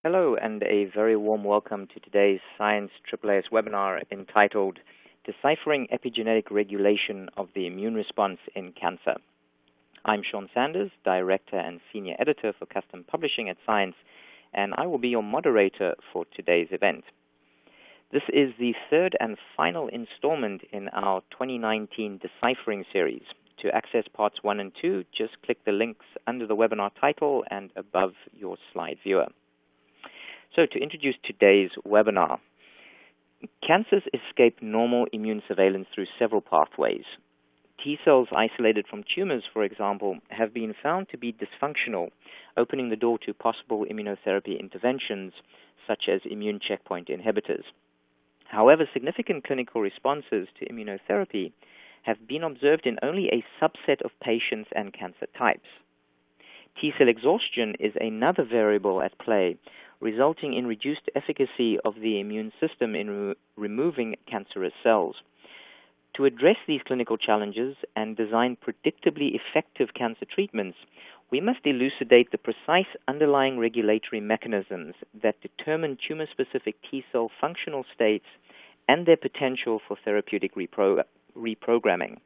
Hello, and a very warm welcome to today's Science AAAS webinar entitled Deciphering Epigenetic Regulation of the Immune Response in Cancer. I'm Sean Sanders, Director and Senior Editor for Custom Publishing at Science, and I will be your moderator for today's event. This is the third and final installment in our 2019 Deciphering series. To access parts 1 and 2, just click the links under the webinar title and above your slide viewer. So to introduce today's webinar, cancers escape normal immune surveillance through several pathways. T cells isolated from tumors, for example, have been found to be dysfunctional, opening the door to possible immunotherapy interventions such as immune checkpoint inhibitors. However, significant clinical responses to immunotherapy have been observed in only a subset of patients and cancer types. T cell exhaustion is another variable at play, resulting in reduced efficacy of the immune system in removing cancerous cells. To address these clinical challenges and design predictably effective cancer treatments, we must elucidate the precise underlying regulatory mechanisms that determine tumor-specific T cell functional states and their potential for therapeutic reprogramming.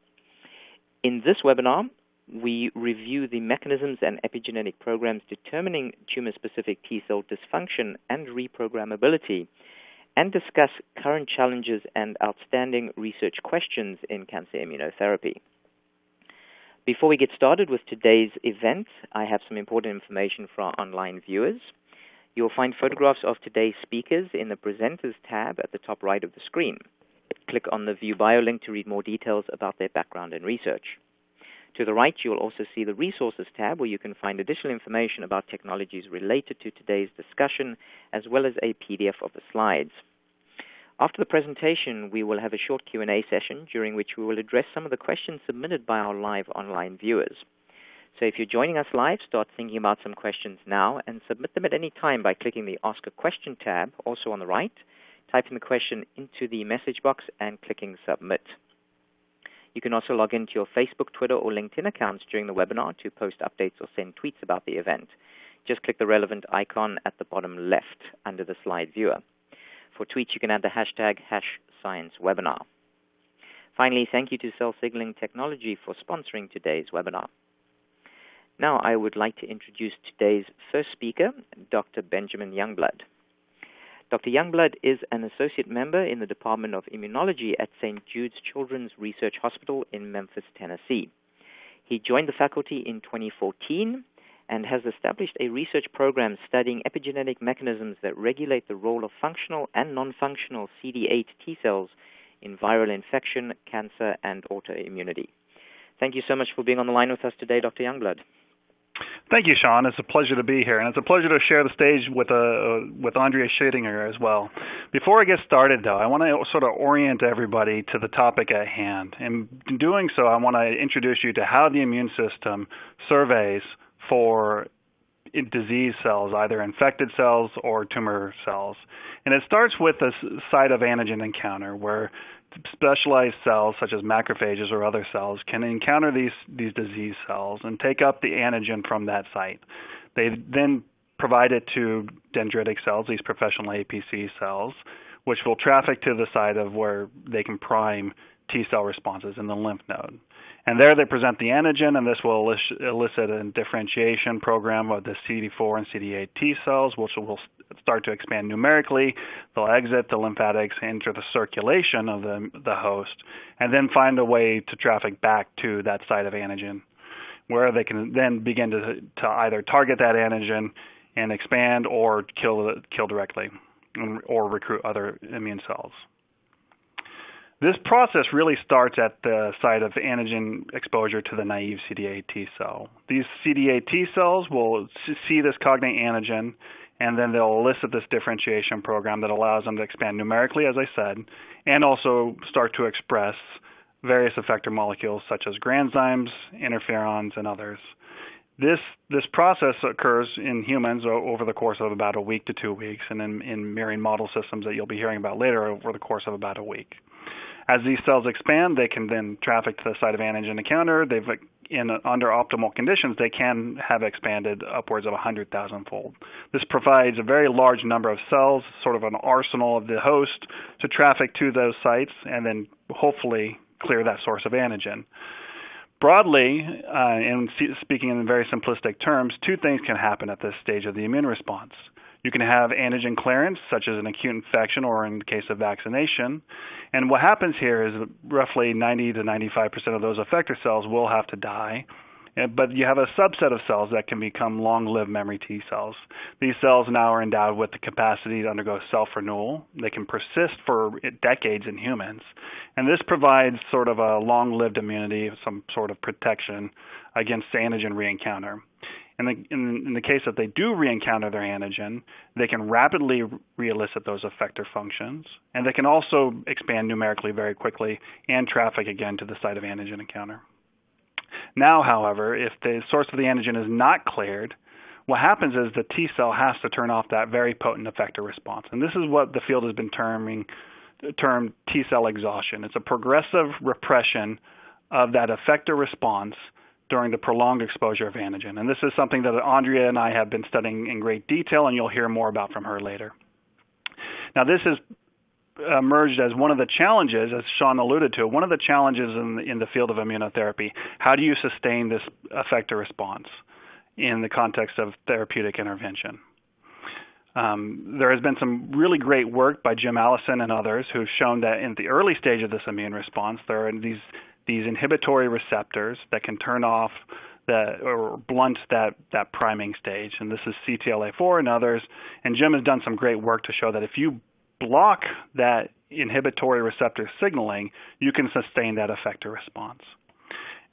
In this webinar, we review the mechanisms and epigenetic programs determining tumor-specific T cell dysfunction and reprogrammability, and discuss current challenges and outstanding research questions in cancer immunotherapy. Before we get started with today's event, I have some important information for our online viewers. You'll find photographs of today's speakers in the Presenters tab at the top right of the screen. Click on the View Bio link to read more details about their background and research. To the right, you'll also see the Resources tab, where you can find additional information about technologies related to today's discussion, as well as a PDF of the slides. After the presentation, we will have a short Q&A session, during which we will address some of the questions submitted by our live online viewers. So if you're joining us live, start thinking about some questions now and submit them at any time by clicking the Ask a Question tab, also on the right, typing the question into the message box and clicking Submit. You can also log into your Facebook, Twitter, or LinkedIn accounts during the webinar to post updates or send tweets about the event. Just click the relevant icon at the bottom left under the slide viewer. For tweets, you can add the hashtag #ScienceWebinar. Finally, thank you to Cell Signaling Technology for sponsoring today's webinar. Now, I would like to introduce today's first speaker, Dr. Benjamin Youngblood. Dr. Youngblood is an associate member in the Department of Immunology at St. Jude's Children's Research Hospital in Memphis, Tennessee. He joined the faculty in 2014 and has established a research program studying epigenetic mechanisms that regulate the role of functional and non-functional CD8 T cells in viral infection, cancer, and autoimmunity. Thank you so much for being on the line with us today, Dr. Youngblood. Thank you, Sean. It's a pleasure to be here, and it's a pleasure to share the stage with Andrea Schietinger as well. Before I get started, though, I want to sort of orient everybody to the topic at hand. In doing so, I want to introduce you to how the immune system surveys for disease cells, either infected cells or tumor cells. And it starts with the site of antigen encounter, where specialized cells such as macrophages or other cells can encounter these disease cells and take up the antigen from that site. They then provide it to dendritic cells, these professional APC cells, which will traffic to the site of where they can prime T cell responses in the lymph node. And there they present the antigen, and this will elicit a differentiation program of the CD4 and CD8 T cells, which will start to expand numerically. They'll exit the lymphatics, enter the circulation of the host, and then find a way to traffic back to that site of antigen, where they can then begin to either target that antigen and expand or kill directly, or recruit other immune cells. This process really starts at the site of antigen exposure to the naive CD8 T cell. These CD8 T cells will see this cognate antigen, and then they'll elicit this differentiation program that allows them to expand numerically, as I said, and also start to express various effector molecules such as granzymes, interferons, and others. This process occurs in humans over the course of about a week to 2 weeks, and in murine model systems that you'll be hearing about later over the course of about a week. As these cells expand, they can then traffic to the site of antigen encounter. Under optimal conditions, they can have expanded upwards of 100,000-fold. This provides a very large number of cells, sort of an arsenal of the host, to traffic to those sites and then hopefully clear that source of antigen. Broadly, and speaking in very simplistic terms, two things can happen at this stage of the immune response. You can have antigen clearance, such as an acute infection or in the case of vaccination. And what happens here is roughly 90 to 95% of those effector cells will have to die. But you have a subset of cells that can become long-lived memory T cells. These cells now are endowed with the capacity to undergo self-renewal. They can persist for decades in humans. And this provides sort of a long-lived immunity, some sort of protection against antigen re-encounter. In the case that they do re-encounter their antigen, they can rapidly re-elicit those effector functions, and they can also expand numerically very quickly and traffic again to the site of antigen encounter. Now, however, if the source of the antigen is not cleared, what happens is the T cell has to turn off that very potent effector response. And this is what the field has been termed T cell exhaustion. It's a progressive repression of that effector response during the prolonged exposure of antigen. And this is something that Andrea and I have been studying in great detail, and you'll hear more about from her later. Now, this has emerged as one of the challenges, as Sean alluded to, one of the challenges in the field of immunotherapy. How do you sustain this effector response in the context of therapeutic intervention? There has been some really great work by Jim Allison and others who've shown that in the early stage of this immune response, there are these inhibitory receptors that can turn off or blunt that priming stage. And this is CTLA4 and others. And Jim has done some great work to show that if you block that inhibitory receptor signaling, you can sustain that effector response.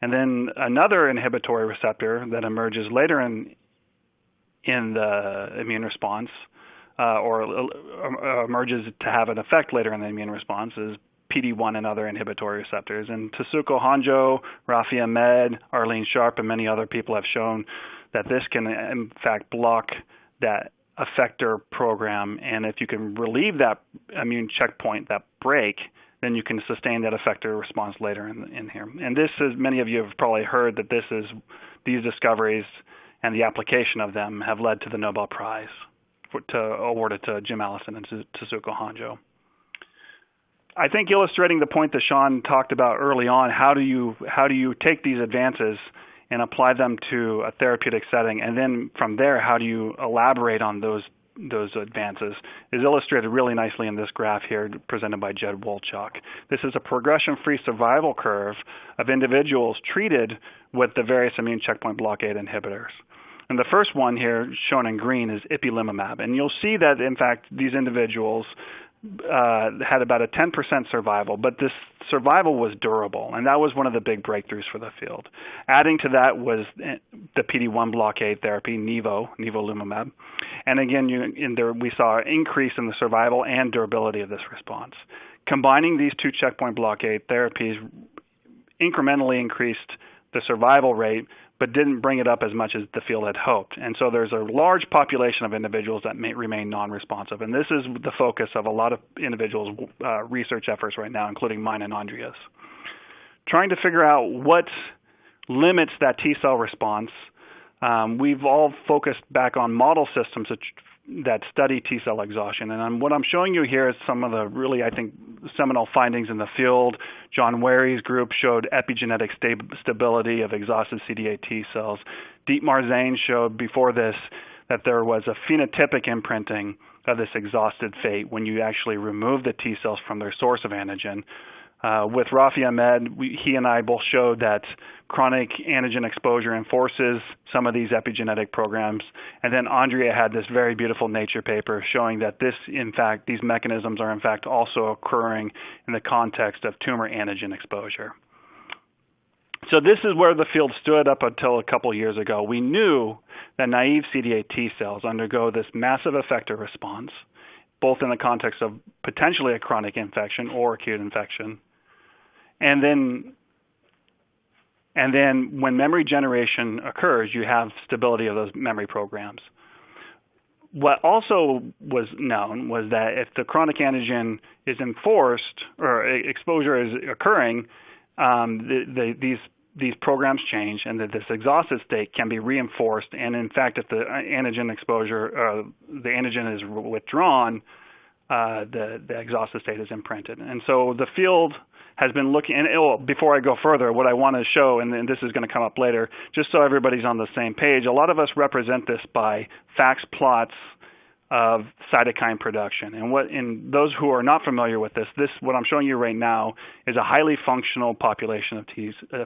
And then another inhibitory receptor that emerges later in the immune response, or emerges to have an effect later in the immune response, is PD-1 and other inhibitory receptors. And Tasuku Honjo, Rafi Ahmed, Arlene Sharp, and many other people have shown that this can, in fact, block that effector program. And if you can relieve that immune checkpoint, that break, then you can sustain that effector response later in here. And this is, many of you have probably heard that these discoveries and the application of them have led to the Nobel Prize awarded to Jim Allison and Tasuku Honjo. I think illustrating the point that Sean talked about early on, how do you take these advances and apply them to a therapeutic setting, and then from there, how do you elaborate on those advances, is illustrated really nicely in this graph here presented by Jed Wolchok. This is a progression-free survival curve of individuals treated with the various immune checkpoint blockade inhibitors. And the first one here, shown in green, is ipilimumab. And you'll see that, in fact, these individuals had about a 10% survival, but this survival was durable, and that was one of the big breakthroughs for the field. Adding to that was the PD-1 blockade therapy, nivolumab. And again, we saw an increase in the survival and durability of this response. Combining these two checkpoint blockade therapies incrementally increased the survival rate, but didn't bring it up as much as the field had hoped. And so there's a large population of individuals that may remain non-responsive. And this is the focus of a lot of individuals' research efforts right now, including mine and Andrea's. Trying to figure out what limits that T cell response, we've all focused back on model systems that study T cell exhaustion. And what I'm showing you here is some of the really, I think, seminal findings in the field. John Ware's group showed epigenetic stability of exhausted CD8 T cells. Dietmar Zane showed before this that there was a phenotypic imprinting of this exhausted fate when you actually remove the T cells from their source of antigen. With Rafi Ahmed, he and I both showed that chronic antigen exposure enforces some of these epigenetic programs. And then Andrea had this very beautiful Nature paper showing that these mechanisms are in fact also occurring in the context of tumor antigen exposure. So this is where the field stood up until a couple years ago. We knew that naive CD8 T cells undergo this massive effector response, both in the context of potentially a chronic infection or acute infection. And then when memory generation occurs, you have stability of those memory programs. What also was known was that if the chronic antigen is enforced or exposure is occurring, these programs change, and that this exhausted state can be reinforced. And in fact, if the antigen exposure, the antigen is withdrawn, the exhausted state is imprinted. And so the field has been looking, and before I go further, what I want to show, and this is going to come up later, just so everybody's on the same page, a lot of us represent this by FACS plots of cytokine production. And those who are not familiar with this, what I'm showing you right now is a highly functional population of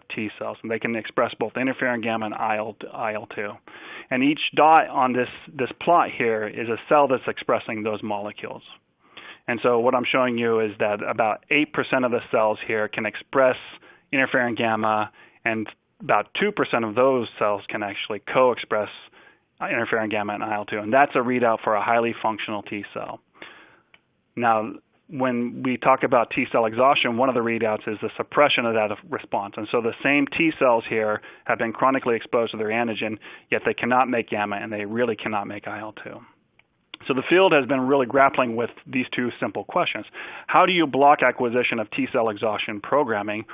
T cells, and they can express both interferon gamma and IL-2. And each dot on this plot here is a cell that's expressing those molecules. And so what I'm showing you is that about 8% of the cells here can express interferon gamma, and about 2% of those cells can actually co-express interferon gamma and IL-2. And that's a readout for a highly functional T cell. Now, when we talk about T cell exhaustion, one of the readouts is the suppression of that response. And so the same T cells here have been chronically exposed to their antigen, yet they cannot make gamma, and they really cannot make IL-2. So the field has been really grappling with these two simple questions. How do you block acquisition of T cell exhaustion programming?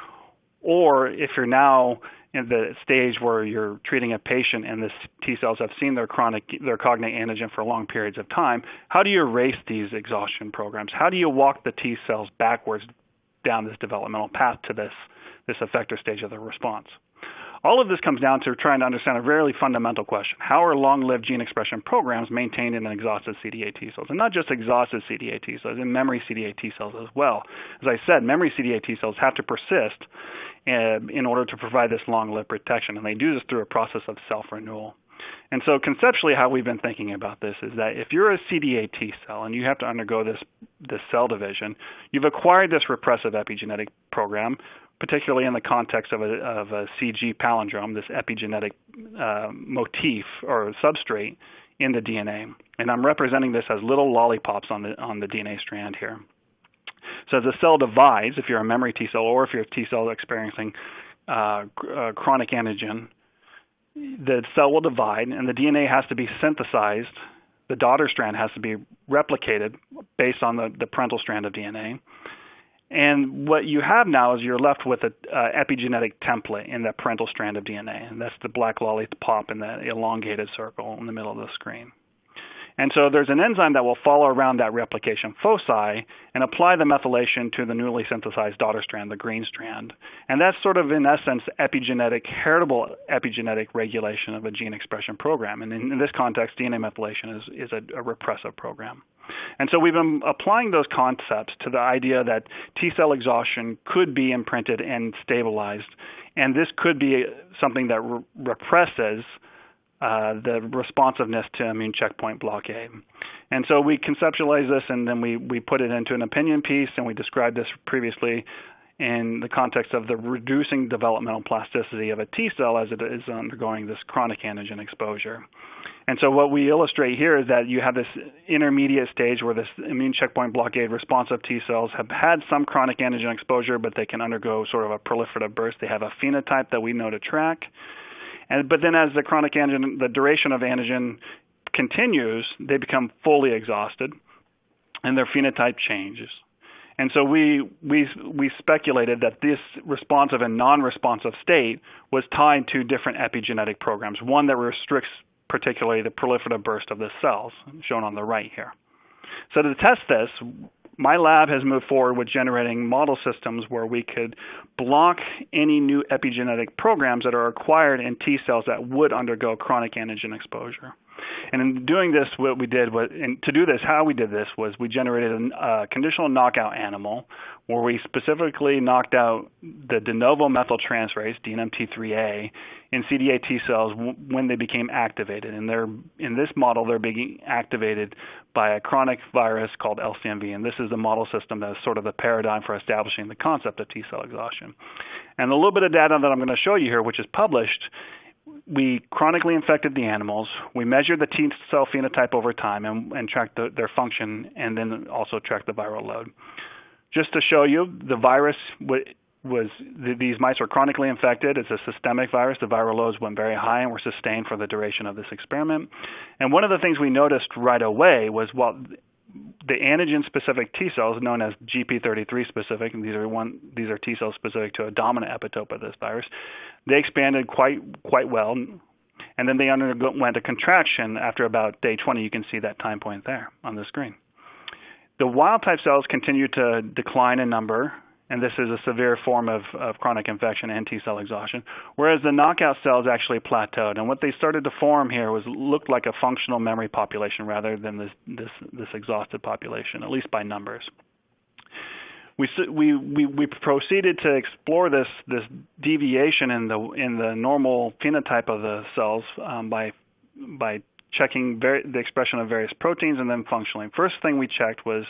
Or if you're now in the stage where you're treating a patient and the T cells have seen their cognate antigen for long periods of time, how do you erase these exhaustion programs? How do you walk the T cells backwards down this developmental path to this effector stage of the response? All of this comes down to trying to understand a very fundamental question. How are long-lived gene expression programs maintained in exhausted CD8 T cells? And not just exhausted CD8 T cells, in memory CD8 T cells as well. As I said, memory CD8 T cells have to persist in order to provide this long-lived protection, and they do this through a process of self-renewal. And so conceptually how we've been thinking about this is that if you're a CD8 T cell and you have to undergo this cell division, you've acquired this repressive epigenetic program, particularly in the context of a CG palindrome, this epigenetic motif or substrate in the DNA. And I'm representing this as little lollipops on the DNA strand here. So as the cell divides, if you're a memory T cell or if you're a T cell experiencing chronic antigen, the cell will divide and the DNA has to be synthesized. The daughter strand has to be replicated based on the parental strand of DNA. And what you have now is you're left with an epigenetic template in the parental strand of DNA, and that's the black lollipop in the elongated circle in the middle of the screen. And so there's an enzyme that will follow around that replication foci and apply the methylation to the newly synthesized daughter strand, the green strand. And that's sort of, in essence, heritable epigenetic regulation of a gene expression program. And in this context, DNA methylation is a repressive program. And so we've been applying those concepts to the idea that T cell exhaustion could be imprinted and stabilized, and this could be something that represses the responsiveness to immune checkpoint blockade. And so we conceptualize this, and then we put it into an opinion piece, and we described this previously in the context of the reducing developmental plasticity of a T cell as it is undergoing this chronic antigen exposure. And so what we illustrate here is that you have this intermediate stage where this immune checkpoint blockade responsive T cells have had some chronic antigen exposure, but they can undergo sort of a proliferative burst. They have a phenotype that we know to track. But then as the chronic antigen, the duration of antigen continues, they become fully exhausted, and their phenotype changes. And so we speculated that this responsive and non-responsive state was tied to different epigenetic programs, one that restricts particularly the proliferative burst of the cells, shown on the right here. So to test this, my lab has moved forward with generating model systems where we could block any new epigenetic programs that are acquired in T cells that would undergo chronic antigen exposure. And in doing this, what we did was, and to do this, how we did this was we generated a conditional knockout animal where we specifically knocked out the de novo methyltransferase, DNMT3A, in CD8 T cells when they became activated. And in this model, they're being activated by a chronic virus called LCMV. And this is the model system that is sort of the paradigm for establishing the concept of T cell exhaustion. And a little bit of data that I'm going to show you here, which is published, we chronically infected the animals. We measured the T cell phenotype over time and tracked their function, and then also tracked the viral load. Just to show you, the virus these mice were chronically infected. It's a systemic virus. The viral loads went very high and were sustained for the duration of this experiment. And one of the things we noticed right away was, well, the antigen-specific T cells, known as GP33 specific, and these are T cells specific to a dominant epitope of this virus, they expanded quite well, and then they underwent a contraction after about day 20. You can see that time point there on the screen. The wild-type cells continued to decline in number, and this is a severe form of chronic infection and T-cell exhaustion, whereas the knockout cells actually plateaued. And what they started to form here looked like a functional memory population rather than this exhausted population, at least by numbers. We proceeded to explore this deviation in the normal phenotype of the cells by checking the expression of various proteins and then functionally. First thing we checked was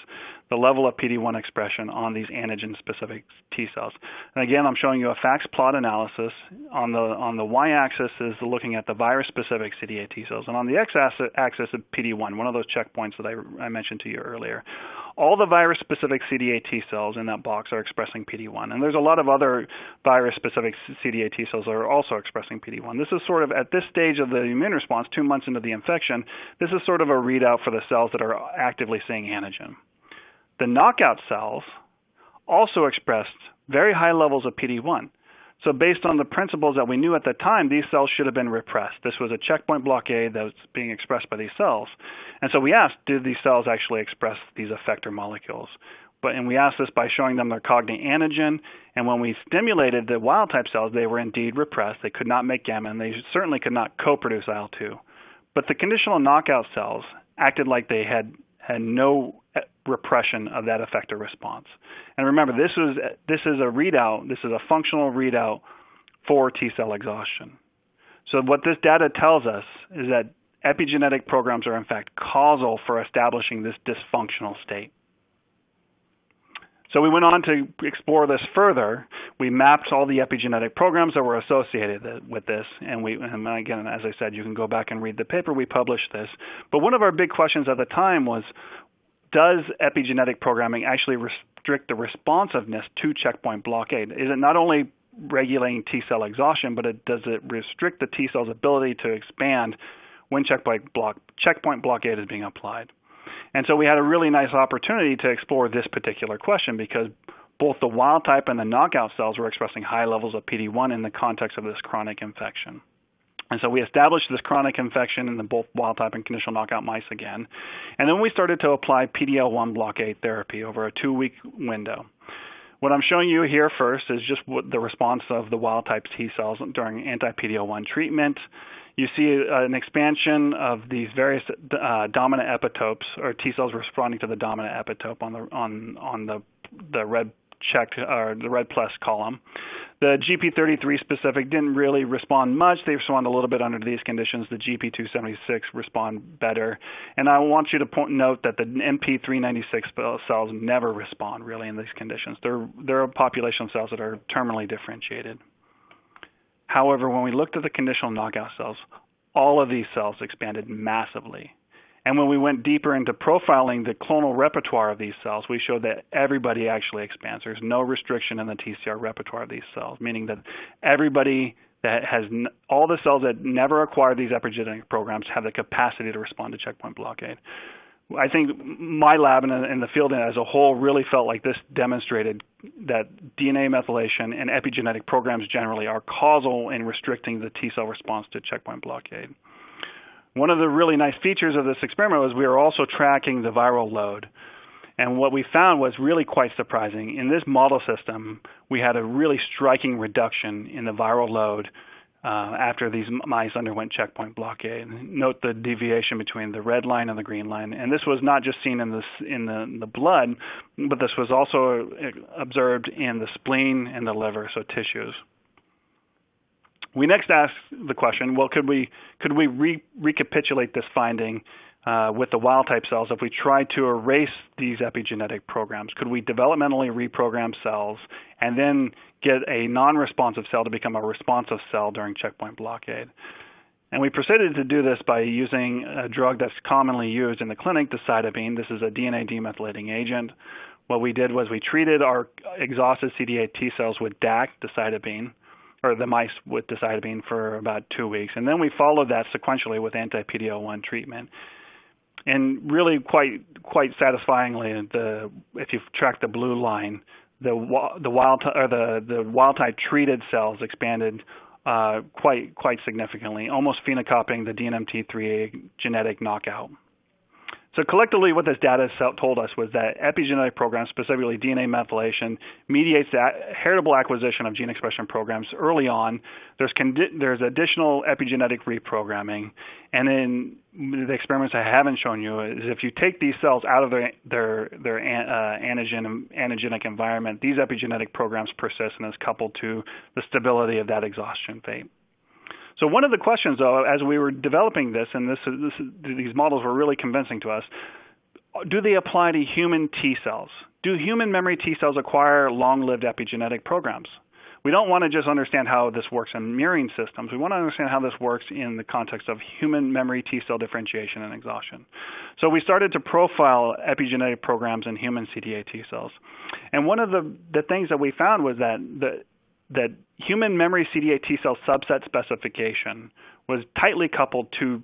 the level of PD-1 expression on these antigen-specific T cells. And again, I'm showing you a FACS plot analysis. On the y-axis is looking at the virus-specific CD8 T cells, and on the x-axis is PD-1, one of those checkpoints that I mentioned to you earlier. All the virus-specific CD8 T cells in that box are expressing PD-1, and there's a lot of other virus-specific CD8 T cells that are also expressing PD-1. This is sort of, at this stage of the immune response, 2 months into the infection, this is sort of a readout for the cells that are actively seeing antigen. The knockout cells also expressed very high levels of PD-1. So based on the principles that we knew at the time, these cells should have been repressed. This was a checkpoint blockade that was being expressed by these cells. And so we asked, did these cells actually express these effector molecules? And we asked this by showing them their cognate antigen. And when we stimulated the wild-type cells, they were indeed repressed. They could not make gamma, and they certainly could not co-produce IL-2. But the conditional knockout cells acted like they had no repression of that effector response. And remember, this is a readout, this is a functional readout for T-cell exhaustion. So what this data tells us is that epigenetic programs are in fact causal for establishing this dysfunctional state. So we went on to explore this further. We mapped all the epigenetic programs that were associated with this, and again, as I said, you can go back and read the paper. We published this. But one of our big questions at the time was, does epigenetic programming actually restrict the responsiveness to checkpoint blockade? Is it not only regulating T-cell exhaustion, but does it restrict the T-cell's ability to expand when checkpoint blockade is being applied? And so we had a really nice opportunity to explore this particular question because both the wild type and the knockout cells were expressing high levels of PD-1 in the context of this chronic infection. And so we established this chronic infection in the both wild type and conditional knockout mice again. And then we started to apply PD-L1 blockade therapy over a 2-week window. What I'm showing you here first is just what the response of the wild type T cells during anti-PD-L1 treatment. You see an expansion of these various dominant epitopes, or T cells responding to the dominant epitope on the red checked or the red plus column. The GP33 specific didn't really respond much. They respond a little bit under these conditions. The GP276 respond better. And I want you to note that the MP396 cells never respond really in these conditions. They're a population of cells that are terminally differentiated. However, when we looked at the conditional knockout cells, all of these cells expanded massively. And when we went deeper into profiling the clonal repertoire of these cells, we showed that everybody actually expands. There's no restriction in the TCR repertoire of these cells, meaning that everybody that has all the cells that never acquired these epigenetic programs have the capacity to respond to checkpoint blockade. I think my lab and the field as a whole really felt like this demonstrated that DNA methylation and epigenetic programs generally are causal in restricting the T-cell response to checkpoint blockade. One of the really nice features of this experiment was we were also tracking the viral load. And what we found was really quite surprising. In this model system, we had a really striking reduction in the viral load after these mice underwent checkpoint blockade. Note the deviation between the red line and the green line. And this was not just seen in the blood, but this was also observed in the spleen and the liver, so tissues. We next asked the question, well, could we recapitulate this finding with the wild-type cells if we tried to erase these epigenetic programs? Could we developmentally reprogram cells and then get a non-responsive cell to become a responsive cell during checkpoint blockade? And we proceeded to do this by using a drug that's commonly used in the clinic, decitabine. This is a DNA demethylating agent. what we did was we treated our exhausted CD8 T cells with DAC, decitabine, or the mice with decitabine for about 2 weeks. And then we followed that sequentially with anti-PD-L1 treatment. And really quite satisfyingly, if you track the blue line, the wild type treated cells expanded quite significantly, almost phenocopying the DNMT3A genetic knockout. So collectively, what this data told us was that epigenetic programs, specifically DNA methylation, mediates the heritable acquisition of gene expression programs early on. There's additional epigenetic reprogramming, and then the experiments I haven't shown you is if you take these cells out of their antigenic environment, these epigenetic programs persist and is coupled to the stability of that exhaustion fate. So one of the questions, though, as we were developing this, and these models were really convincing to us, do they apply to human T cells? Do human memory T cells acquire long-lived epigenetic programs? We don't want to just understand how this works in mirroring systems. We want to understand how this works in the context of human memory T cell differentiation and exhaustion. So we started to profile epigenetic programs in human CD8 T cells. And one of the things that we found was that human memory CD8 T cell subset specification was tightly coupled to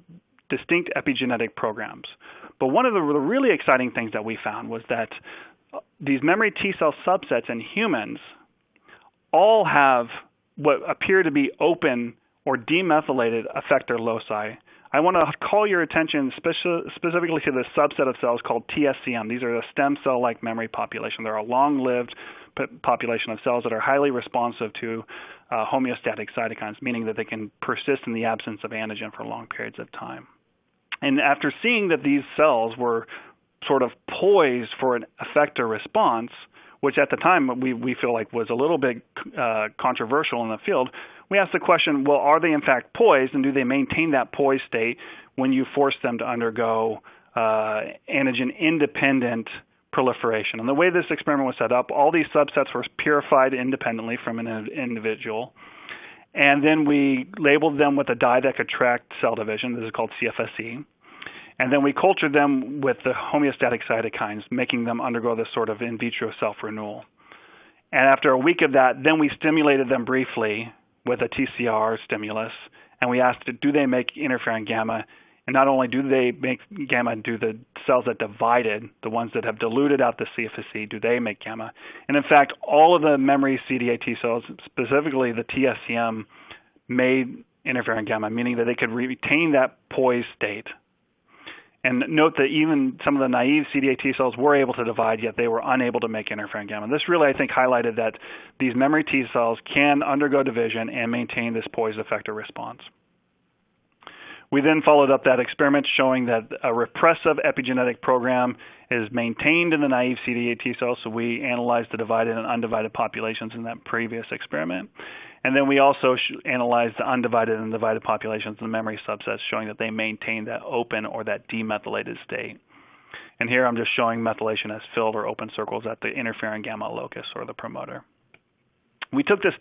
distinct epigenetic programs. But one of the really exciting things that we found was that these memory T cell subsets in humans all have what appear to be open or demethylated effector loci. I want to call your attention specifically to the subset of cells called TSCM. These are a stem cell-like memory population. They're a long-lived population of cells that are highly responsive to homeostatic cytokines, meaning that they can persist in the absence of antigen for long periods of time. And after seeing that these cells were sort of poised for an effector response, which at the time we feel like was a little bit controversial in the field, we asked the question, well, are they in fact poised, and do they maintain that poised state when you force them to undergo antigen-independent proliferation? And the way this experiment was set up, all these subsets were purified independently from an individual, and then we labeled them with a dye that could track cell division. This is called CFSE. And then we cultured them with the homeostatic cytokines, making them undergo this sort of in vitro self-renewal. And after a week of that, then we stimulated them briefly with a TCR stimulus, and we asked, do they make interferon gamma? And not only do they make gamma, do the cells that divided, the ones that have diluted out the CFSE, do they make gamma? And in fact, all of the memory CD8 T cells, specifically the TSCM, made interferon gamma, meaning that they could retain that poised state. And note that even some of the naive CD8 T cells were able to divide, yet they were unable to make interferon gamma. This really, I think, highlighted that these memory T cells can undergo division and maintain this poised effector response. We then followed up that experiment showing that a repressive epigenetic program is maintained in the naive CD8 T cells, so we analyzed the divided and undivided populations in that previous experiment. And then we also analyzed the undivided and divided populations in the memory subsets, showing that they maintain that open or that demethylated state. And here I'm just showing methylation as filled or open circles at the interferon gamma locus or the promoter. We took this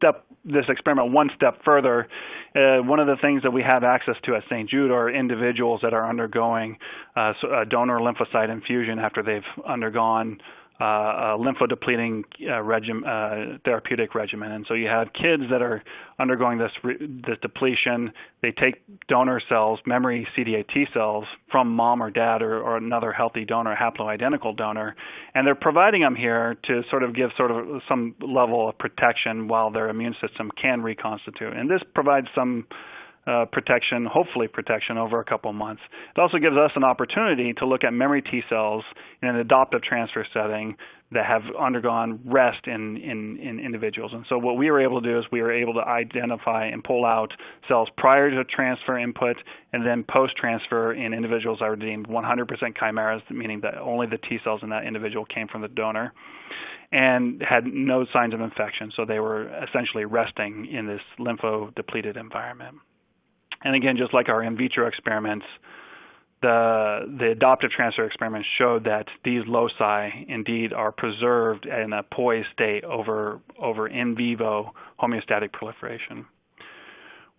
experiment one step further. One of the things that we have access to at St. Jude are individuals that are undergoing a donor lymphocyte infusion after they've undergone a lymphodepleting therapeutic regimen. And so you have kids that are undergoing this depletion. They take donor cells, memory CD8 T cells, from mom or dad or another healthy donor, haploidentical donor, and they're providing them here to sort of give sort of some level of protection while their immune system can reconstitute. And this provides some protection, hopefully protection, over a couple months. It also gives us an opportunity to look at memory T cells in an adoptive transfer setting that have undergone rest in individuals. And so what we were able to do is we were able to identify and pull out cells prior to transfer input and then post-transfer in individuals that were deemed 100% chimeras, meaning that only the T cells in that individual came from the donor, and had no signs of infection. So they were essentially resting in this lymphodepleted environment. And again, just like our in vitro experiments, the adoptive transfer experiments showed that these loci indeed are preserved in a poised state over in vivo homeostatic proliferation.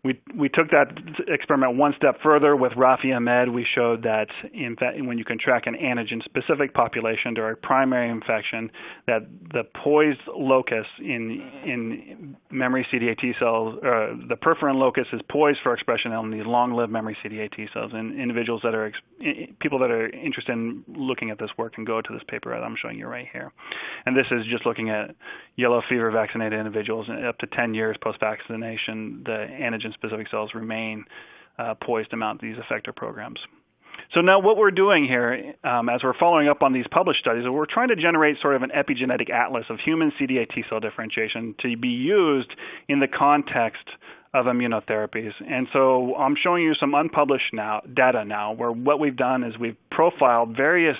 We took that experiment one step further with Rafi Ahmed. We showed that in fact, when you can track an antigen-specific population during primary infection, that the poised locus in memory CD8 T cells, the perforin locus is poised for expression on these long-lived memory CD8 T cells. And individuals that are people that are interested in looking at this work can go to this paper that I'm showing you right here. And this is just looking at yellow fever vaccinated individuals up to 10 years post-vaccination. The antigen-specific cells remain poised to mount these effector programs. So now what we're doing here, as we're following up on these published studies, is we're trying to generate sort of an epigenetic atlas of human CD8 T cell differentiation to be used in the context of immunotherapies. And so I'm showing you some unpublished data now, where what we've done is we've profiled various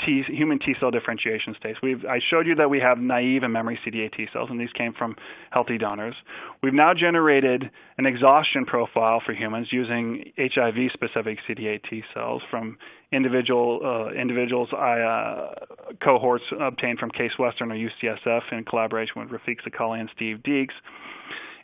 human T cell differentiation states. I showed you that we have naive and memory CD8 T cells, and these came from healthy donors. We've now generated an exhaustion profile for humans using HIV-specific CD8 T cells from individuals cohorts obtained from Case Western or UCSF in collaboration with Rafiq Sakali and Steve Deeks.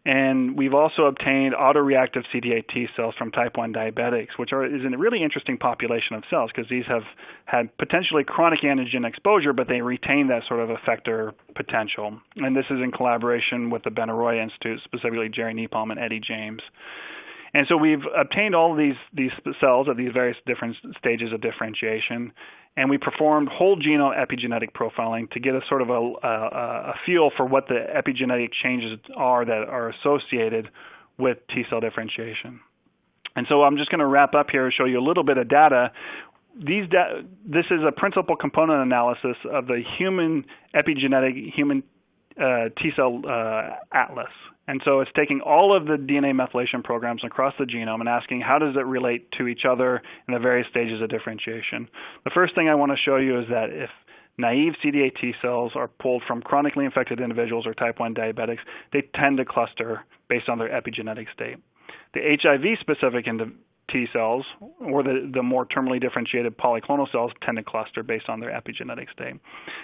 And we've also obtained autoreactive CD8 T cells from type 1 diabetics, which is a really interesting population of cells because these have had potentially chronic antigen exposure, but they retain that sort of effector potential. And this is in collaboration with the Benaroya Institute, specifically Jerry Nepalm and Eddie James. And so we've obtained all of these cells at these various different stages of differentiation, and we performed whole genome epigenetic profiling to get a sort of a feel for what the epigenetic changes are that are associated with T cell differentiation. And so I'm just going to wrap up here and show you a little bit of data. This is a principal component analysis of the human epigenetic human T cell atlas. And so it's taking all of the DNA methylation programs across the genome and asking how does it relate to each other in the various stages of differentiation. The first thing I want to show you is that if naive CD8 T cells are pulled from chronically infected individuals or type 1 diabetics, they tend to cluster based on their epigenetic state. The HIV-specific T cells, or the more terminally differentiated polyclonal cells, tend to cluster based on their epigenetic state.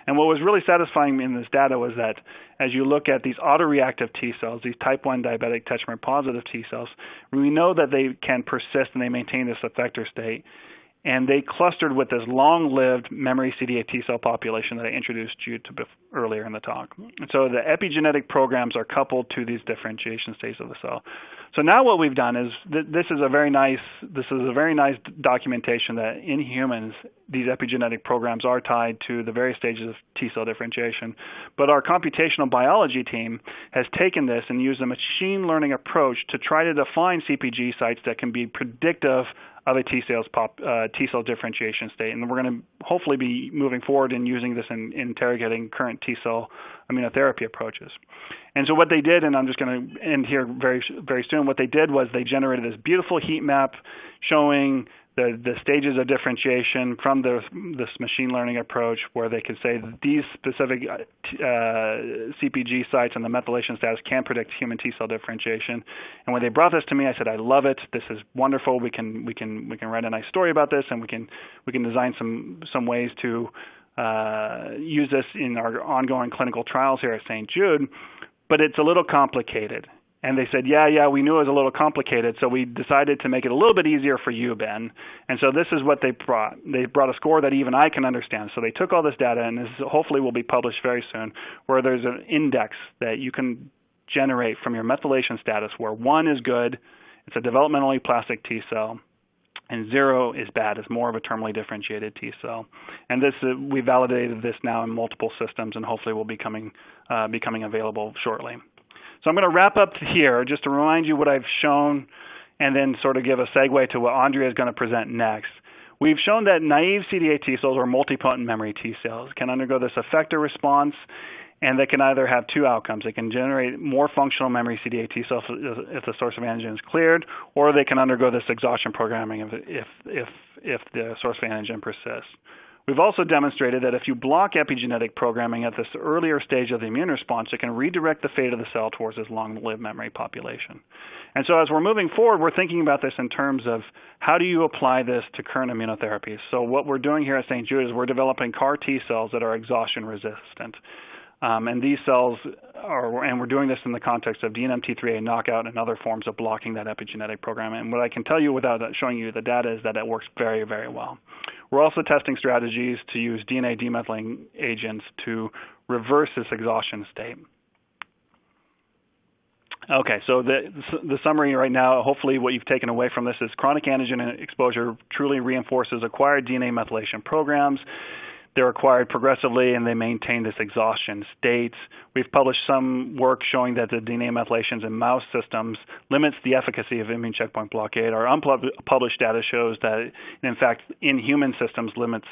And what was really satisfying in this data was that as you look at these autoreactive T cells, these type 1 diabetic tetramer-positive T cells, we know that they can persist and they maintain this effector state. And they clustered with this long-lived memory CD8 T cell population that I introduced Jude to earlier in the talk. And so the epigenetic programs are coupled to these differentiation states of the cell. So now what we've done is this is a very nice documentation that in humans these epigenetic programs are tied to the various stages of T cell differentiation. But our computational biology team has taken this and used a machine learning approach to try to define CpG sites that can be predictive of a T cell differentiation state. And we're going to hopefully be moving forward and using this in interrogating current T cell immunotherapy approaches. And so what they did, and I'm just going to end here very, very soon, what they did was they generated this beautiful heat map showing the stages of differentiation from this machine learning approach, where they could say that these specific CpG sites and the methylation status can predict human T cell differentiation. And when they brought this to me, I said, I love it. This is wonderful. We can write a nice story about this, and we can design some ways to use this in our ongoing clinical trials here at St. Jude. But it's a little complicated. And they said, yeah, we knew it was a little complicated, so we decided to make it a little bit easier for you, Ben. And so this is what they brought. They brought a score that even I can understand. So they took all this data, and this hopefully will be published very soon, where there's an index that you can generate from your methylation status, where 1 is good, it's a developmentally plastic T cell, and 0 is bad, it's more of a terminally differentiated T cell. And this we validated this now in multiple systems, and hopefully will be becoming available shortly. So I'm going to wrap up here just to remind you what I've shown and then sort of give a segue to what Andrea is going to present next. We've shown that naive CD8 T cells or multipotent memory T cells can undergo this effector response, and they can either have two outcomes. They can generate more functional memory CD8 T cells if the source of antigen is cleared, or they can undergo this exhaustion programming if the source of antigen persists. We've also demonstrated that if you block epigenetic programming at this earlier stage of the immune response, it can redirect the fate of the cell towards this long-lived memory population. And so as we're moving forward, we're thinking about this in terms of how do you apply this to current immunotherapies. So what we're doing here at St. Jude is we're developing CAR T cells that are exhaustion resistant. And these cells and we're doing this in the context of DNMT3A knockout and other forms of blocking that epigenetic program. And what I can tell you without showing you the data is that it works very, very well. We're also testing strategies to use DNA demethylating agents to reverse this exhaustion state. Okay, so the summary right now, hopefully what you've taken away from this is chronic antigen exposure truly reinforces acquired DNA methylation programs. They're acquired progressively, and they maintain this exhaustion state. We've published some work showing that the DNA methylations in mouse systems limits the efficacy of immune checkpoint blockade. Our unpublished data shows that, in fact, in human systems limits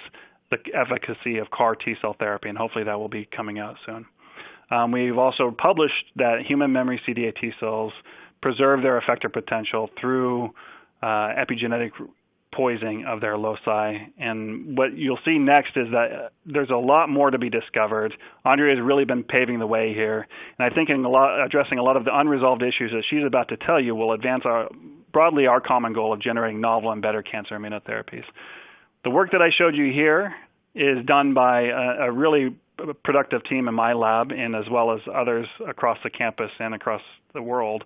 the efficacy of CAR T-cell therapy, and hopefully that will be coming out soon. We've also published that human memory CD8 T cells preserve their effector potential through epigenetic poisoning of their loci. And what you'll see next is that there's a lot more to be discovered. Andrea has really been paving the way here. And I think addressing a lot of the unresolved issues that she's about to tell you will advance broadly our common goal of generating novel and better cancer immunotherapies. The work that I showed you here is done by a really productive team in my lab, and as well as others across the campus and across the world.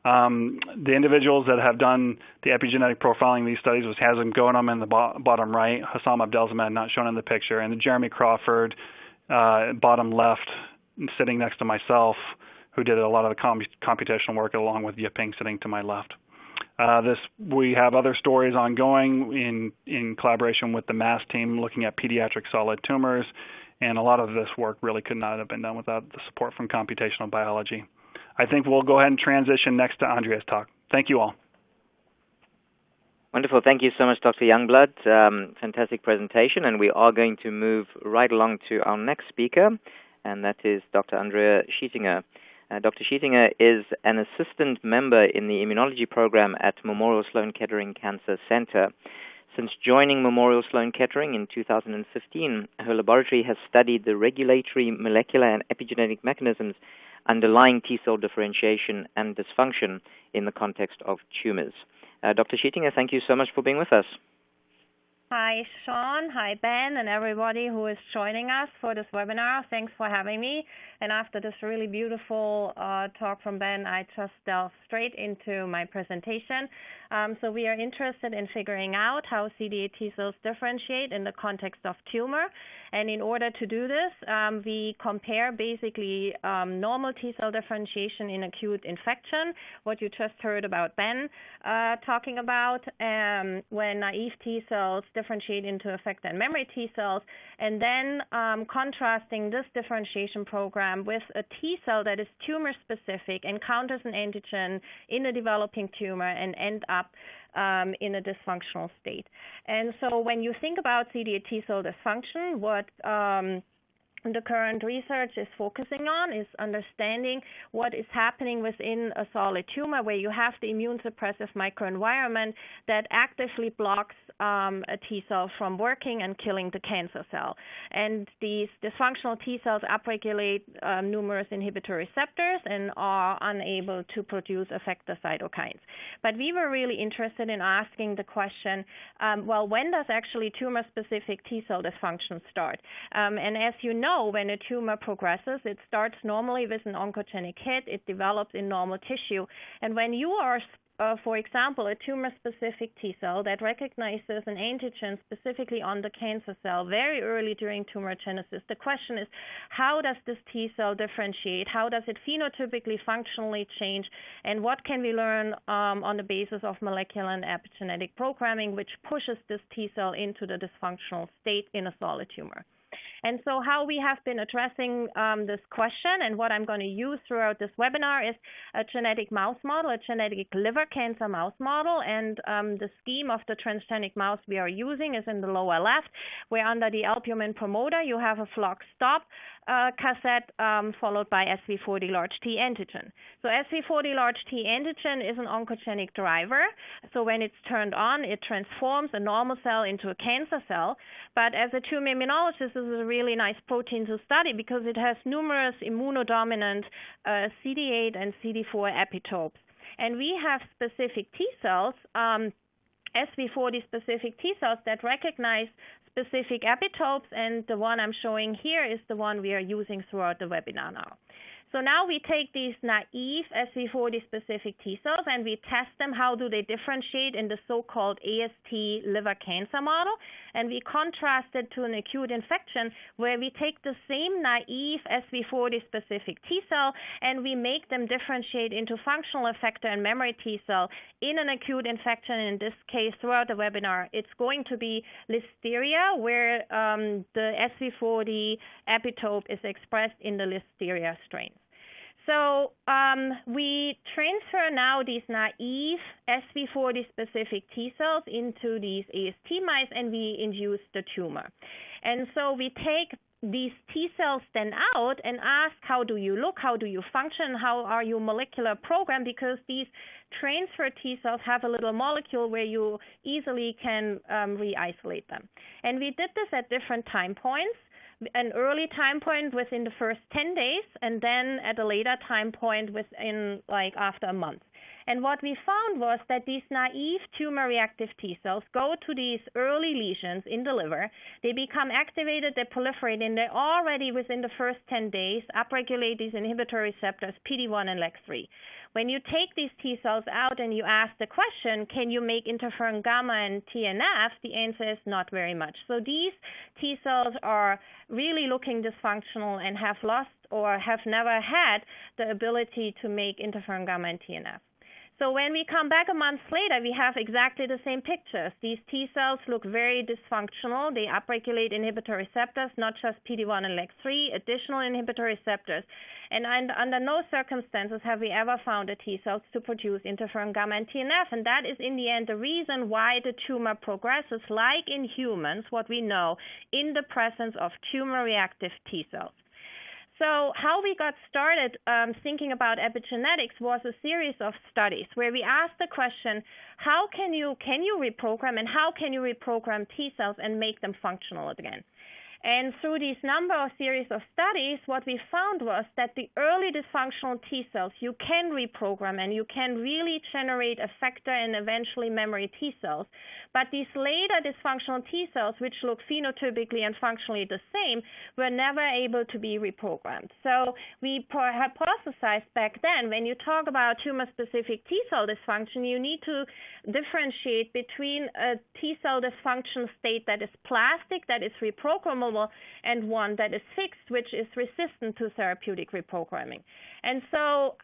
The individuals that have done the epigenetic profiling of these studies was Hazem Ghonem in the bottom right, Hassam Abdelsamad not shown in the picture, and Jeremy Crawford, bottom left, sitting next to myself, who did a lot of the computational work, along with Yiping sitting to my left. We have other stories ongoing in collaboration with the MASS team looking at pediatric solid tumors, and a lot of this work really could not have been done without the support from computational biology. I think we'll go ahead and transition next to Andrea's talk. Thank you all. Wonderful. Thank you so much, Dr. Youngblood. Fantastic presentation, and we are going to move right along to our next speaker, and that is Dr. Andrea Schietinger. Dr. Schietinger is an assistant member in the immunology program at Memorial Sloan Kettering Cancer Center. Since joining Memorial Sloan Kettering in 2015, her laboratory has studied the regulatory, molecular, and epigenetic mechanisms underlying T-cell differentiation and dysfunction in the context of tumors. Dr. Schietinger, thank you so much for being with us. Hi, Sean. Hi, Ben, and everybody who is joining us for this webinar. Thanks for having me. And after this really beautiful talk from Ben, I just delve straight into my presentation. So we are interested in figuring out how CD8 T cells differentiate in the context of tumor. And in order to do this, we compare basically normal T cell differentiation in acute infection, what you just heard about Ben talking about, when naive T cells differentiate into effector and memory T cells, and then contrasting this differentiation program with a T cell that is tumor-specific, encounters an antigen in a developing tumor, and end up in a dysfunctional state. And so when you think about CD8 T cell dysfunction, what the current research is focusing on is understanding what is happening within a solid tumor where you have the immune suppressive microenvironment that actively blocks a T cell from working and killing the cancer cell. And these dysfunctional T cells upregulate numerous inhibitor receptors and are unable to produce effector cytokines. But we were really interested in asking the question, well, when does actually tumor-specific T cell dysfunction start? And as you know, when a tumor progresses, it starts normally with an oncogenic hit. It develops in normal tissue. And when you are, for example, a tumor-specific T cell that recognizes an antigen specifically on the cancer cell very early during tumorigenesis, the question is, how does this T cell differentiate? How does it phenotypically, functionally change? And what can we learn on the basis of molecular and epigenetic programming, which pushes this T cell into the dysfunctional state in a solid tumor? And so how we have been addressing this question, and what I'm going to use throughout this webinar, is a genetic mouse model, a genetic liver cancer mouse model. And the scheme of the transgenic mouse we are using is in the lower left, where under the albumin promoter you have a flock stop cassette followed by SV40 large T antigen. So SV40 large T antigen is an oncogenic driver. So when it's turned on, it transforms a normal cell into a cancer cell. But as a tumor immunologist, this is a really nice protein to study because it has numerous immunodominant CD8 and CD4 epitopes. And we have specific T cells SV40 specific T cells that recognize specific epitopes, and the one I'm showing here is the one we are using throughout the webinar now. So now we take these naive SV40 specific T cells and we test them. How do they differentiate in the so-called AST liver cancer model? And we contrast it to an acute infection where we take the same naive SV40 specific T cell and we make them differentiate into functional effector and memory T cell in an acute infection. In this case, throughout the webinar, it's going to be Listeria, where the SV40 epitope is expressed in the Listeria strain. So we transfer now these naive SV40 specific T cells into these AST mice and we induce the tumor. And so we take these T cells then out and ask, how do you look, how do you function, how are you molecular programmed, because these transfer T cells have a little molecule where you easily can re-isolate them. And we did this at different time points. An early time point within the first 10 days, and then at a later time point within after a month. And what we found was that these naive tumor-reactive T cells go to these early lesions in the liver. They become activated, they proliferate, and they already within the first 10 days upregulate these inhibitory receptors PD-1 and LAG-3. When you take these T cells out and you ask the question, can you make interferon gamma and TNF, the answer is not very much. So these T cells are really looking dysfunctional and have lost or have never had the ability to make interferon gamma and TNF. So when we come back a month later, we have exactly the same pictures. These T cells look very dysfunctional. They upregulate inhibitory receptors, not just PD-1 and LAG-3, additional inhibitory receptors. And under no circumstances have we ever found the T cells to produce interferon gamma and TNF. And that is, in the end, the reason why the tumor progresses, like in humans, what we know, in the presence of tumor-reactive T cells. So how we got started thinking about epigenetics was a series of studies where we asked the question, how can you reprogram, and how can you reprogram T cells and make them functional again? And through these number of series of studies, what we found was that the early dysfunctional T cells you can reprogram and you can really generate effector and eventually memory T cells. But these later dysfunctional T cells, which look phenotypically and functionally the same, were never able to be reprogrammed. So we hypothesized back then, when you talk about tumor-specific T cell dysfunction, you need to differentiate between a T cell dysfunction state that is plastic, that is reprogrammable, and one that is fixed, which is resistant to therapeutic reprogramming. And so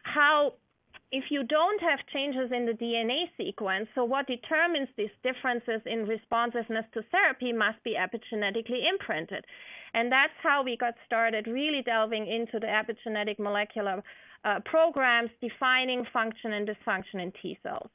if you don't have changes in the DNA sequence, so what determines these differences in responsiveness to therapy must be epigenetically imprinted. And that's how we got started really delving into the epigenetic molecular programs defining function and dysfunction in T cells.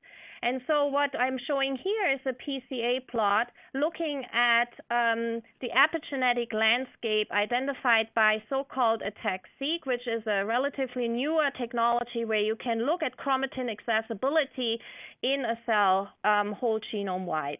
And so what I'm showing here is a PCA plot looking at the epigenetic landscape identified by so-called ATAC-seq, which is a relatively newer technology where you can look at chromatin accessibility in a cell whole genome wide.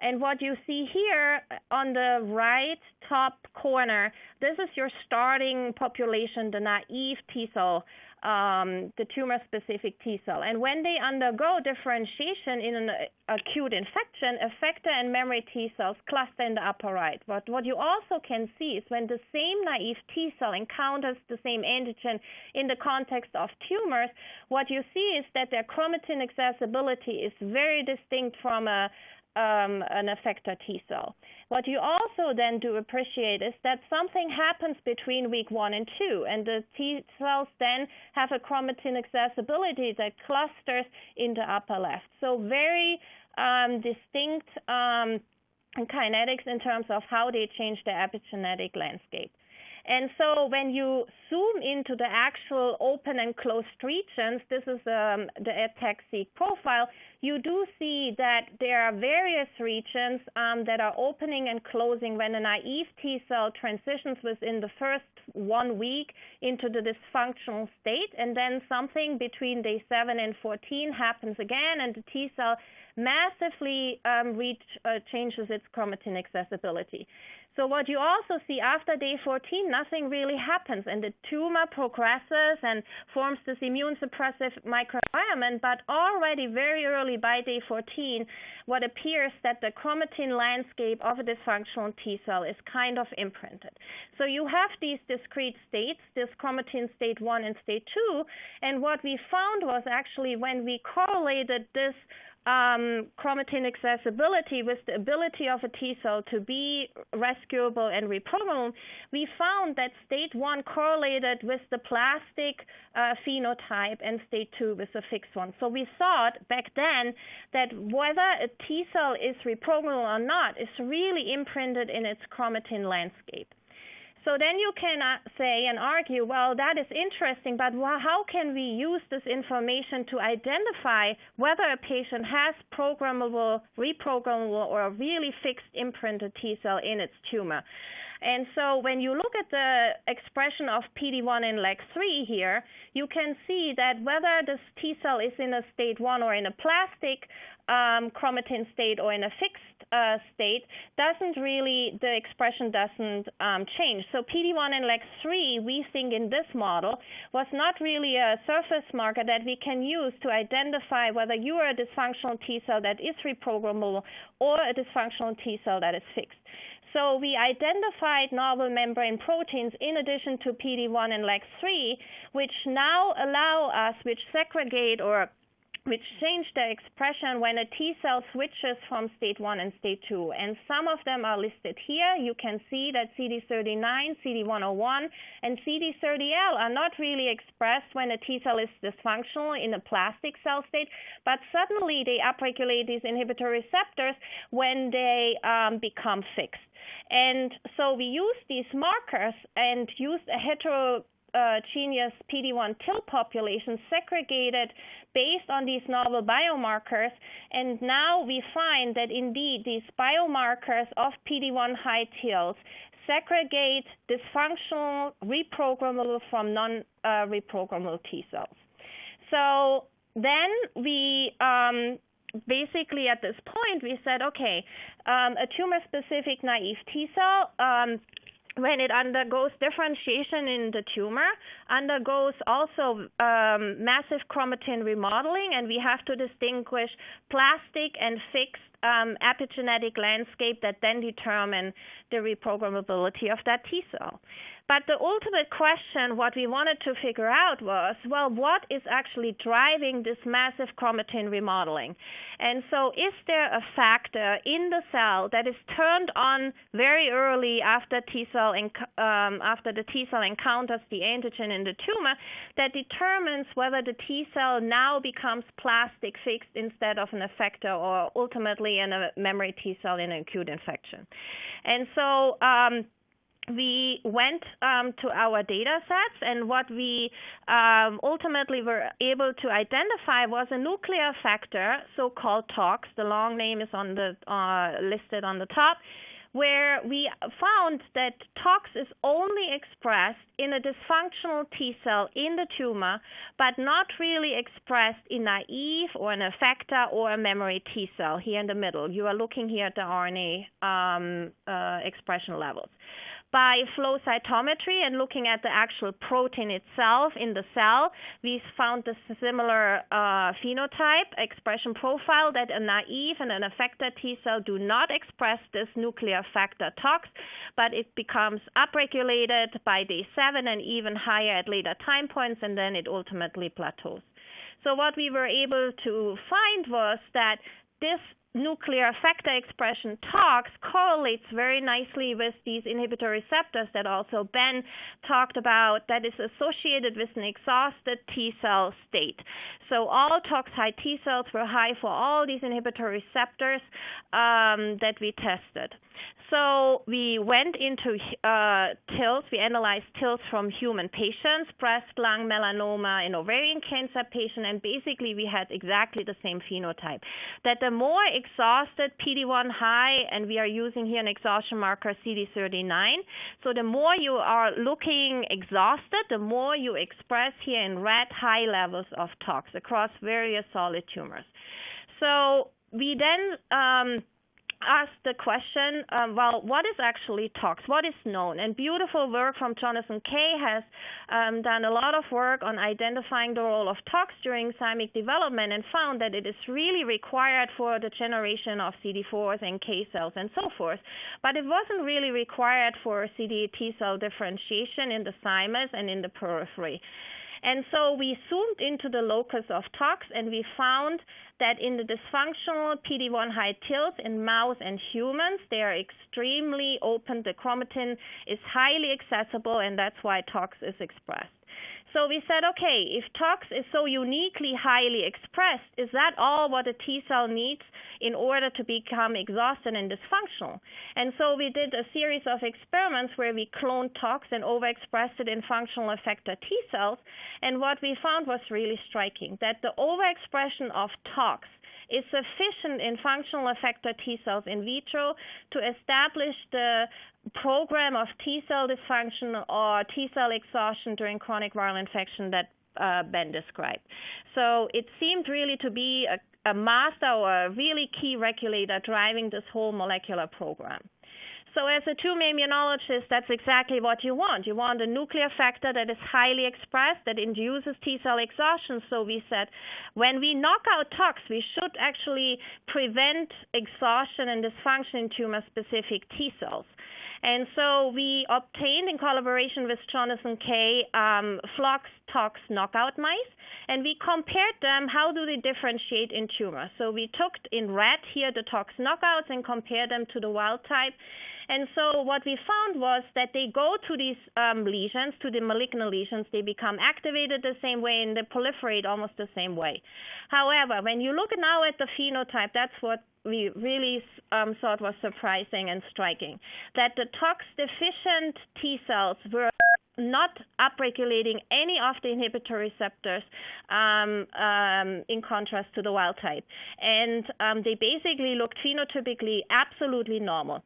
And what you see here on the right top corner, this is your starting population, the naive T cell, the tumor-specific T cell. And when they undergo differentiation in an acute infection, effector and memory T cells cluster in the upper right. But what you also can see is when the same naive T cell encounters the same antigen in the context of tumors, what you see is that their chromatin accessibility is very distinct from an effector T cell. What you also then do appreciate is that something happens between week 1 and 2, and the T cells then have a chromatin accessibility that clusters in the upper left. So very distinct kinetics in terms of how they change the epigenetic landscape. And so when you zoom into the actual open and closed regions, this is the ATAC-seq profile, you do see that there are various regions that are opening and closing when a naive T cell transitions within the first 1 week into the dysfunctional state, and then something between day 7 and 14 happens again, and the T cell massively changes its chromatin accessibility. So what you also see after day 14, nothing really happens, and the tumor progresses and forms this immune suppressive microenvironment, but already very early by day 14, what appears that the chromatin landscape of a dysfunctional T cell is kind of imprinted. So you have these discrete states, this chromatin state 1 and state 2, and what we found was actually when we correlated this chromatin accessibility with the ability of a T cell to be rescuable and reprogrammable, we found that state 1 correlated with the plastic phenotype and state 2 with the fixed one. So we thought back then that whether a T cell is reprogrammable or not is really imprinted in its chromatin landscape. So then you can say and argue, well, that is interesting, but how can we use this information to identify whether a patient has programmable, reprogrammable, or a really fixed imprinted T cell in its tumor? And so when you look at the expression of PD-1 and LAG-3 here, you can see that whether this T cell is in a state 1 or in a plastic chromatin state or in a fixed state, the expression doesn't change. So PD-1 and LAG-3, we think in this model, was not really a surface marker that we can use to identify whether you are a dysfunctional T cell that is reprogrammable or a dysfunctional T cell that is fixed. So we identified novel membrane proteins in addition to PD-1 and LAG-3, which now allow us, which segregate or which change the expression when a T cell switches from state 1 and state 2. And some of them are listed here. You can see that CD39, CD101, and CD30L are not really expressed when a T cell is dysfunctional in a plastic cell state, but suddenly they upregulate these inhibitory receptors when they become fixed. And so we used these markers and used a heterogeneous PD-1 TIL population segregated based on these novel biomarkers, and now we find that indeed these biomarkers of PD-1 high TILs segregate dysfunctional reprogrammable from non-reprogrammable T cells. So then we basically at this point we said, okay, a tumor-specific naive T cell, when it undergoes differentiation in the tumor, undergoes also massive chromatin remodeling, and we have to distinguish plastic and fixed epigenetic landscape that then determine the reprogrammability of that T cell. But the ultimate question, what we wanted to figure out was, well, what is actually driving this massive chromatin remodeling? And so is there a factor in the cell that is turned on very early after the T cell encounters the antigen in the tumor that determines whether the T cell now becomes plastic fixed instead of an effector or ultimately in a memory T cell in an acute infection? And so we went to our data sets, and what we ultimately were able to identify was a nuclear effector, so-called TOX. The long name is on the listed on the top, where we found that TOX is only expressed in a dysfunctional T cell in the tumor, but not really expressed in naive or an effector or a memory T cell here in the middle. You are looking here at the RNA expression levels. By flow cytometry and looking at the actual protein itself in the cell, we found a similar phenotype, expression profile, that a naive and an effector T cell do not express this nuclear effector TOX, but it becomes upregulated by day 7 and even higher at later time points, and then it ultimately plateaus. So what we were able to find was that this nuclear effector expression TOX correlates very nicely with these inhibitory receptors that also Ben talked about, that is associated with an exhausted T cell state. So all TOX high T cells were high for all these inhibitory receptors that we tested. So we went into TILs. We analyzed TILs from human patients, breast, lung, melanoma, and ovarian cancer patient, and basically we had exactly the same phenotype. That the more exhausted PD-1 high, and we are using here an exhaustion marker CD39, so the more you are looking exhausted, the more you express here in red high levels of TOX across various solid tumors. So we then asked the question, well, what is actually TOX? What is known? And beautiful work from Jonathan Kay has done a lot of work on identifying the role of TOX during thymic development and found that it is really required for the generation of CD4s and K cells and so forth. But it wasn't really required for CD8 T cell differentiation in the thymus and in the periphery. And so we zoomed into the locus of TOX, and we found that in the dysfunctional PD-1 high TILs in mouse and humans, they are extremely open. The chromatin is highly accessible, and that's why TOX is expressed. So we said, okay, if TOX is so uniquely highly expressed, is that all what a T cell needs in order to become exhausted and dysfunctional? And so we did a series of experiments where we cloned TOX and overexpressed it in functional effector T cells. And what we found was really striking, that the overexpression of TOX is sufficient in functional effector T cells in vitro to establish the program of T cell dysfunction or T cell exhaustion during chronic viral infection that Ben described. So it seemed really to be a master or a really key regulator driving this whole molecular program. So as a tumor immunologist, that's exactly what you want. You want a nuclear factor that is highly expressed, that induces T cell exhaustion. So we said, when we knock out TOX, we should actually prevent exhaustion and dysfunction in tumor-specific T cells. And so we obtained, in collaboration with Jonathan Kay, flox TOX knockout mice, and we compared them, how do they differentiate in tumors. So we took in rat here the TOX knockouts and compared them to the wild type. And so what we found was that they go to these lesions, to the malignant lesions, they become activated the same way and they proliferate almost the same way. However, when you look now at the phenotype, that's what we really thought was surprising and striking, that the TOX-deficient T cells were not upregulating any of the inhibitory receptors in contrast to the wild type. And they basically looked phenotypically absolutely normal.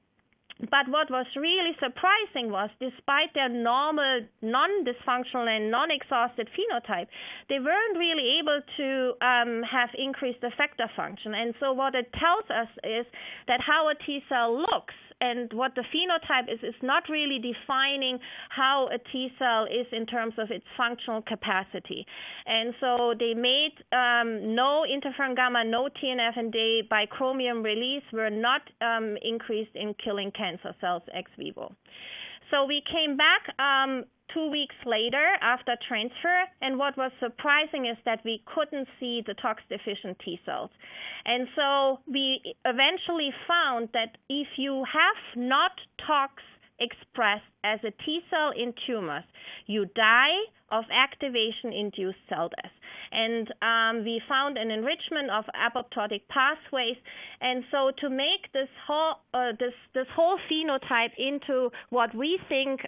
But what was really surprising was, despite their normal, non-dysfunctional and non-exhausted phenotype, they weren't really able to have increased effector function. And so what it tells us is that how a T cell looks and what the phenotype is not really defining how a T cell is in terms of its functional capacity. And so they made no interferon gamma, no TNF, and they, by chromium release, were not increased in killing cancer cells ex vivo. So we came back 2 weeks later after transfer, and what was surprising is that we couldn't see the TOX-deficient T cells. And so we eventually found that if you have not TOX expressed as a T cell in tumors, you die of activation-induced cell death. And we found an enrichment of apoptotic pathways. And so to make this whole phenotype into what we think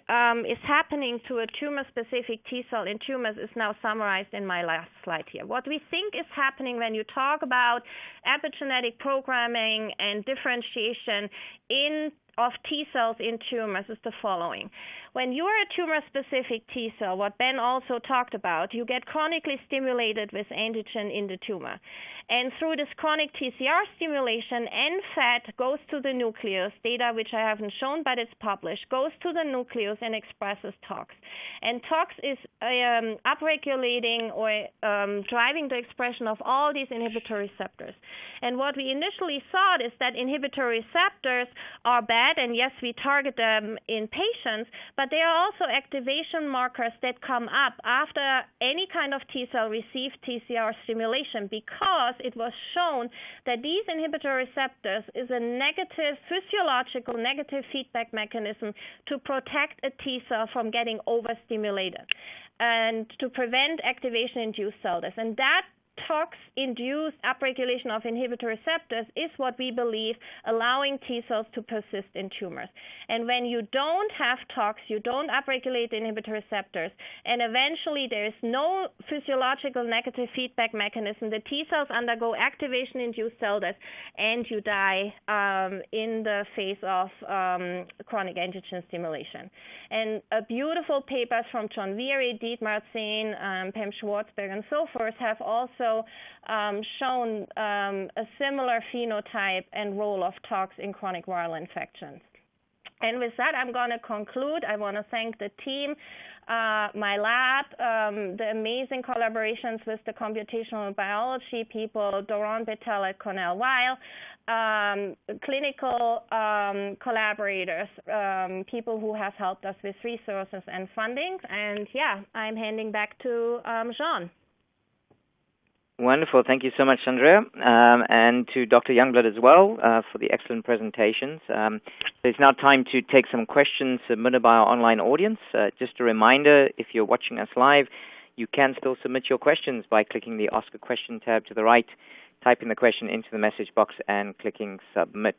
is happening to a tumor-specific T cell in tumors is now summarized in my last slide here. What we think is happening when you talk about epigenetic programming and differentiation of T cells in tumors is the following. When you are a tumor-specific T cell, what Ben also talked about, you get chronically stimulated with antigen in the tumor. And through this chronic TCR stimulation, NFAT goes to the nucleus, data which I haven't shown but it's published, goes to the nucleus and expresses TOX. And TOX is upregulating or driving the expression of all these inhibitory receptors. And what we initially thought is that inhibitory receptors are bad, and yes, we target them in patients, but there are also activation markers that come up after any kind of T cell received TCR stimulation, because it was shown that these inhibitory receptors is a negative, physiological negative feedback mechanism to protect a T cell from getting overstimulated and to prevent activation-induced cell death. And that TOX-induced upregulation of inhibitory receptors is what we believe allowing T cells to persist in tumors. And when you don't have TOX, you don't upregulate the inhibitory receptors, and eventually there is no physiological negative feedback mechanism, the T cells undergo activation-induced cell death, and you die in the face of chronic antigen stimulation. And beautiful papers from John Veary, Dietmar Zehn, Pam Schwartzberg, and so forth have also also shown a similar phenotype and role of TOX in chronic viral infections. And with that, I'm going to conclude. I want to thank the team, my lab, the amazing collaborations with the computational biology people, Doron Bettel at Cornell Weill, clinical collaborators, people who have helped us with resources and funding. And yeah, I'm handing back to Jean. Wonderful. Thank you so much, Andrea, and to Dr. Youngblood as well for the excellent presentations. So it's now time to take some questions submitted by our online audience. Just a reminder, if you're watching us live, you can still submit your questions by clicking the Ask a Question tab to the right, typing the question into the message box, and clicking Submit.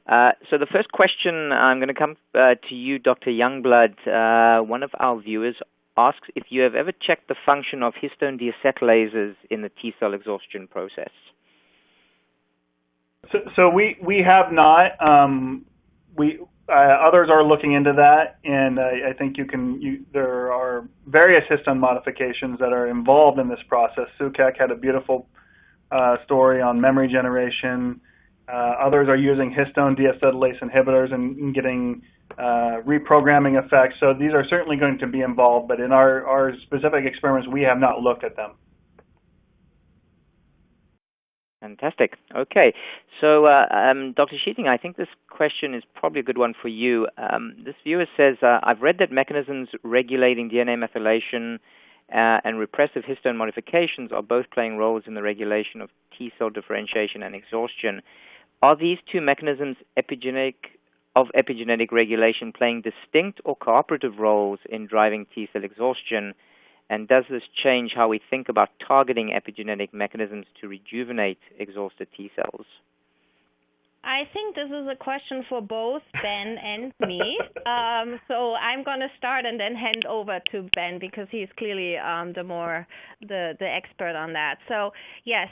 So the first question, I'm going to come to you, Dr. Youngblood. One of our viewers asks if you have ever checked the function of histone deacetylases in the T-cell exhaustion process. So we have not. Others are looking into that, and I think there are various histone modifications that are involved in this process. Sukek had a beautiful story on memory generation. Others are using histone deacetylase inhibitors and getting reprogramming effects. So these are certainly going to be involved, but in our specific experiments, we have not looked at them. Fantastic. Okay. So, Dr. Schietinger, I think this question is probably a good one for you. This viewer says, I've read that mechanisms regulating DNA methylation and repressive histone modifications are both playing roles in the regulation of T-cell differentiation and exhaustion. Are these two mechanisms epigenetic regulation playing distinct or cooperative roles in driving T-cell exhaustion? And does this change how we think about targeting epigenetic mechanisms to rejuvenate exhausted T-cells? I think this is a question for both Ben and me. So I'm going to start and then hand over to Ben because he's clearly the expert on that. So yes,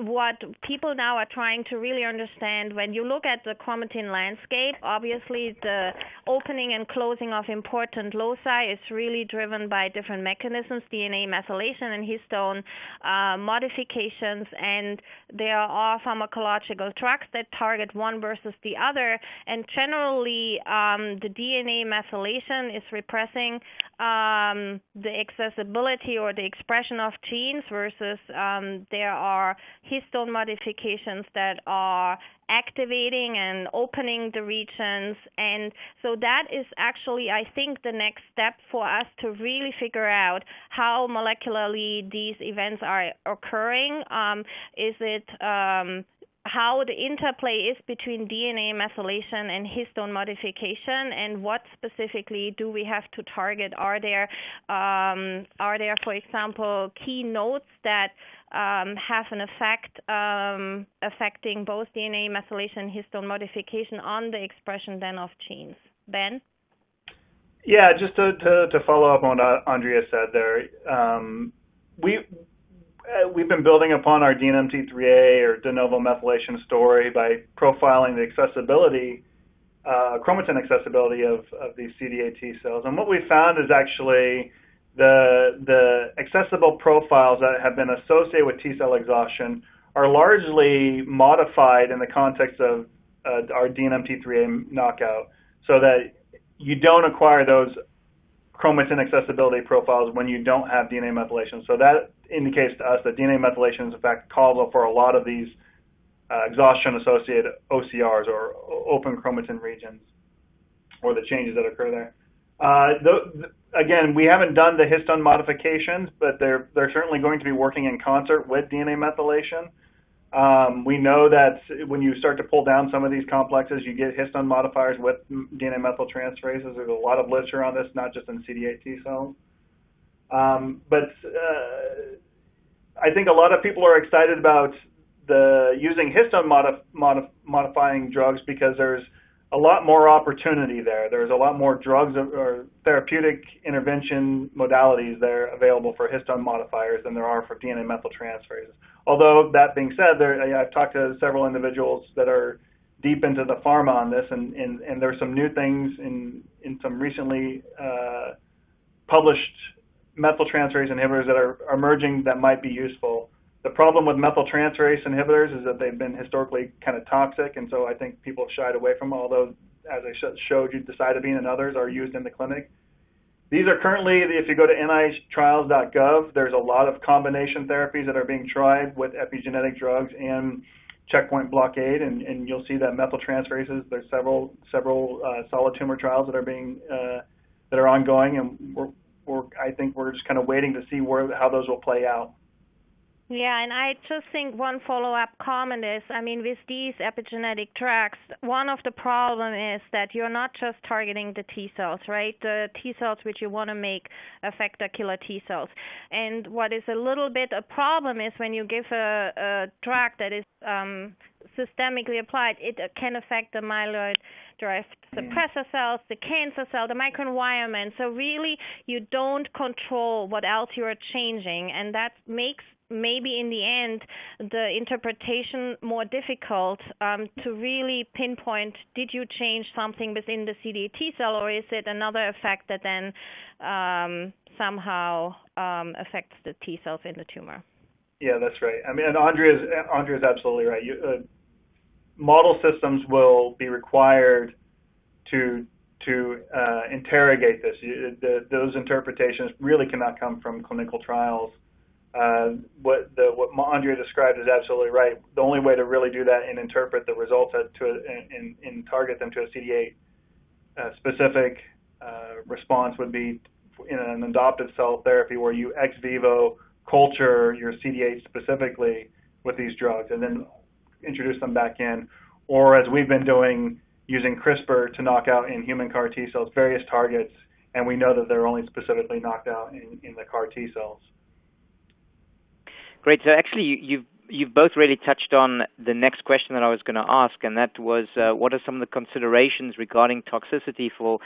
what people now are trying to really understand, when you look at the chromatin landscape, obviously the opening and closing of important loci is really driven by different mechanisms, DNA methylation and histone modifications, and there are pharmacological drugs that target one versus the other, and generally the DNA methylation is repressing the accessibility or the expression of genes versus there are histone modifications that are activating and opening the regions. And so that is actually, I think, the next step for us to really figure out how molecularly these events are occurring. Is it how the interplay is between DNA methylation and histone modification, and what specifically do we have to target? Are there, for example, key nodes that have an effect affecting both DNA methylation and histone modification on the expression then of genes? Ben? Yeah, just to follow up on what Andrea said there, we've been building upon our DNMT3A or de novo methylation story by profiling the accessibility, chromatin accessibility of these CD8 T cells. And what we found is actually the accessible profiles that have been associated with T cell exhaustion are largely modified in the context of our DNMT3A knockout, so that you don't acquire those chromatin accessibility profiles when you don't have DNA methylation. So that indicates to us that DNA methylation is in fact causal for a lot of these exhaustion-associated OCRs, or open chromatin regions, or the changes that occur there. Again, we haven't done the histone modifications, but they're certainly going to be working in concert with DNA methylation. We know that when you start to pull down some of these complexes, you get histone modifiers with DNA methyltransferases. There's a lot of literature on this, not just in CD8 T cells. But I think a lot of people are excited about using histone modifying drugs because there's a lot more opportunity there. There's a lot more drugs or therapeutic intervention modalities there available for histone modifiers than there are for DNA methyltransferases. Although, that being said, I've talked to several individuals that are deep into the pharma on this, and there's some new things in some recently published methyltransferase inhibitors that are emerging that might be useful. The problem with methyltransferase inhibitors is that they've been historically kind of toxic, and so I think people have shied away from them, although, as I showed you, decitabine and others are used in the clinic. These are currently, if you go to NIHtrials.gov, there's a lot of combination therapies that are being tried with epigenetic drugs and checkpoint blockade, and you'll see that methyltransferases, there's several solid tumor trials that are being that are ongoing, and I think we're just kind of waiting to see how those will play out. Yeah, and I just think one follow-up comment is, I mean, with these epigenetic drugs, one of the problem is that you're not just targeting the T cells, right? The T cells which you want to make effector killer T cells. And what is a little bit a problem is when you give a drug that is systemically applied, it can affect the myeloid-derived suppressor cells, the cancer cell, the microenvironment. So really, you don't control what else you are changing, and that makes maybe in the end the interpretation more difficult to really pinpoint, did you change something within the CD8 T cell, or is it another effect that then somehow affects the T cells in the tumor? Yeah, that's right. I mean, and Andrea's absolutely right. Model systems will be required to interrogate this. Those interpretations really cannot come from clinical trials. What Andrea described is absolutely right. The only way to really do that and interpret the results and target them to a CD8 specific response would be in an adoptive cell therapy where you ex vivo culture your CD8 specifically with these drugs and then introduce them back in, or as we've been doing, using CRISPR to knock out in human CAR T cells various targets, and we know that they're only specifically knocked out in the CAR T cells. Great. So actually, you've both really touched on the next question that I was going to ask, and that was what are some of the considerations regarding toxicity for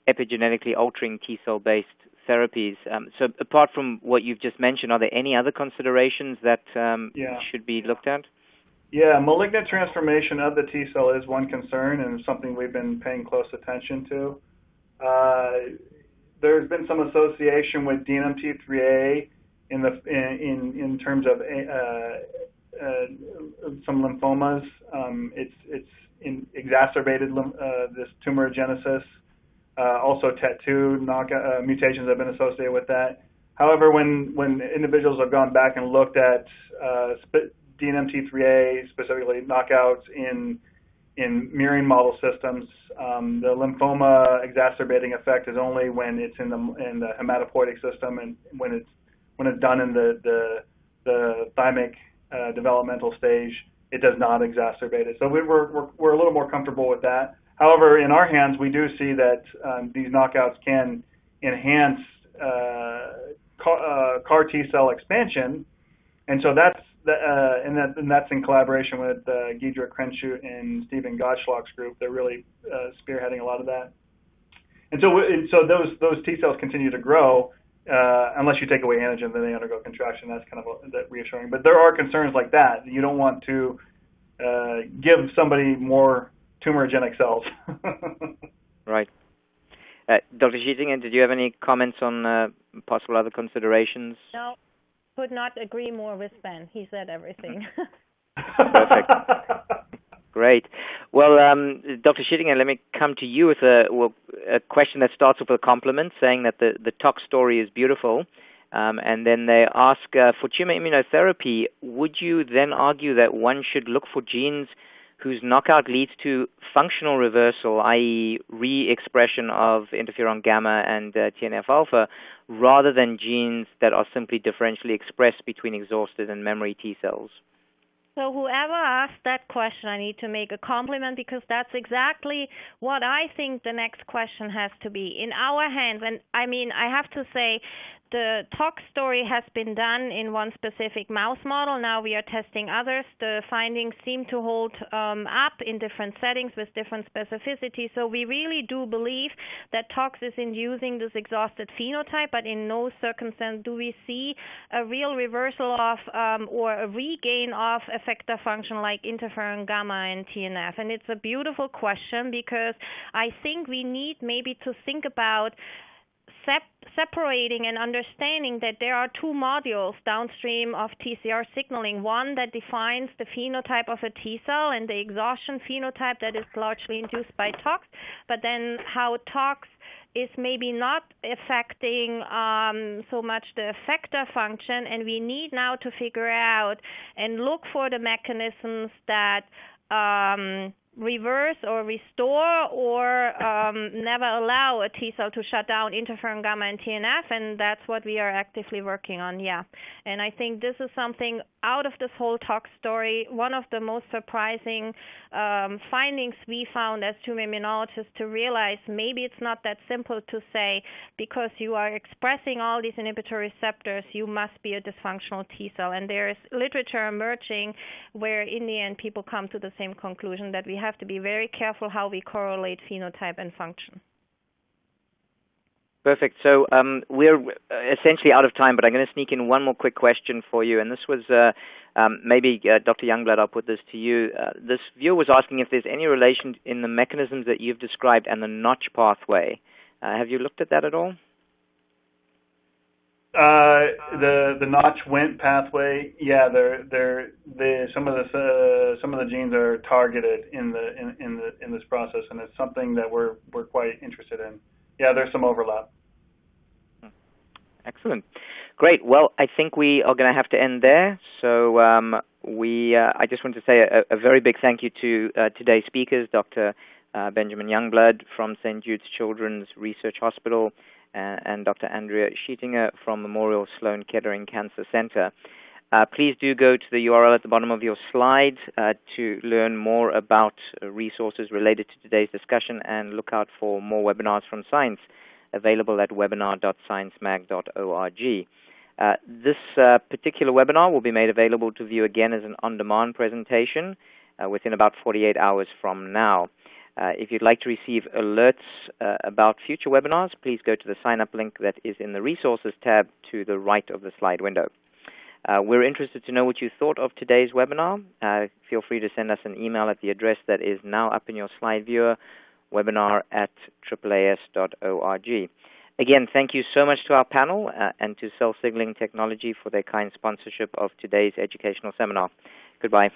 epigenetically altering T cell-based therapies? So apart from what you've just mentioned, are there any other considerations that should be looked at? Yeah, malignant transformation of the T cell is one concern and something we've been paying close attention to. There's been some association with DNMT3A in terms of some lymphomas. It's exacerbated this tumorigenesis. Also, TET2 mutations have been associated with that. However, when individuals have gone back and looked at DNMT3A, specifically knockouts in murine model systems, the lymphoma exacerbating effect is only when it's in the hematopoietic system, and when it's done in the thymic developmental stage, it does not exacerbate it. So we're a little more comfortable with that. However, in our hands, we do see that these knockouts can enhance CAR T cell expansion, and so that's in collaboration with Giedra Krenschut and Stephen Gottschalk's group. They're really spearheading a lot of that. And so those T cells continue to grow unless you take away antigen, then they undergo contraction. That's kind of reassuring. But there are concerns like that. You don't want to give somebody more tumorigenic cells. Right. Dr. Schietinger, did you have any comments on possible other considerations? No, could not agree more with Ben. He said everything. Perfect. Great. Well, Dr. Schietinger, let me come to you with a question that starts with a compliment, saying that the TOX story is beautiful. And then they ask, for tumor immunotherapy, would you then argue that one should look for genes whose knockout leads to functional reversal, i.e. re-expression of interferon gamma and TNF-alpha, rather than genes that are simply differentially expressed between exhausted and memory T cells? So whoever asked that question, I need to make a compliment, because that's exactly what I think the next question has to be. In our hands, and I mean, I have to say, the TOX story has been done in one specific mouse model. Now we are testing others. The findings seem to hold up in different settings with different specificity. So we really do believe that TOX is inducing this exhausted phenotype, but in no circumstance do we see a real reversal of or a regain of effector function like interferon gamma and TNF. And it's a beautiful question, because I think we need maybe to think about separating and understanding that there are two modules downstream of TCR signaling, one that defines the phenotype of a T cell and the exhaustion phenotype that is largely induced by TOX, but then how TOX is maybe not affecting so much the effector function, and we need now to figure out and look for the mechanisms that reverse or restore or never allow a T cell to shut down interferon gamma and TNF, and that's what we are actively working on, yeah. And I think this is something out of this whole TOX story, one of the most surprising findings we found as tumor immunologists, to realize maybe it's not that simple to say because you are expressing all these inhibitory receptors, you must be a dysfunctional T cell. And there is literature emerging where in the end people come to the same conclusion, that we have to be very careful how we correlate phenotype and function. Perfect. So we're essentially out of time, but I'm going to sneak in one more quick question for you. And this was maybe, Dr. Youngblood, I'll put this to you. This viewer was asking if there's any relation in the mechanisms that you've described and the notch pathway. Have you looked at that at all? The notch Wnt pathway, yeah, some of the genes are targeted in this process, and it's something that we're quite interested in. Yeah, there's some overlap. Excellent. Great. Well, I think we are going to have to end there. So I just want to say a very big thank you to today's speakers, Dr. Benjamin Youngblood from St. Jude's Children's Research Hospital and Dr. Andrea Schietinger from Memorial Sloan Kettering Cancer Center. Please do go to the URL at the bottom of your slide to learn more about resources related to today's discussion, and look out for more webinars from Science available at webinar.sciencemag.org. This particular webinar will be made available to view again as an on-demand presentation within about 48 hours from now. If you'd like to receive alerts about future webinars, please go to the sign-up link that is in the Resources tab to the right of the slide window. We're interested to know what you thought of today's webinar. Feel free to send us an email at the address that is now up in your slide viewer, webinar@AAAS.org. Again, thank you so much to our panel and to Cell Signaling Technology for their kind sponsorship of today's educational seminar. Goodbye.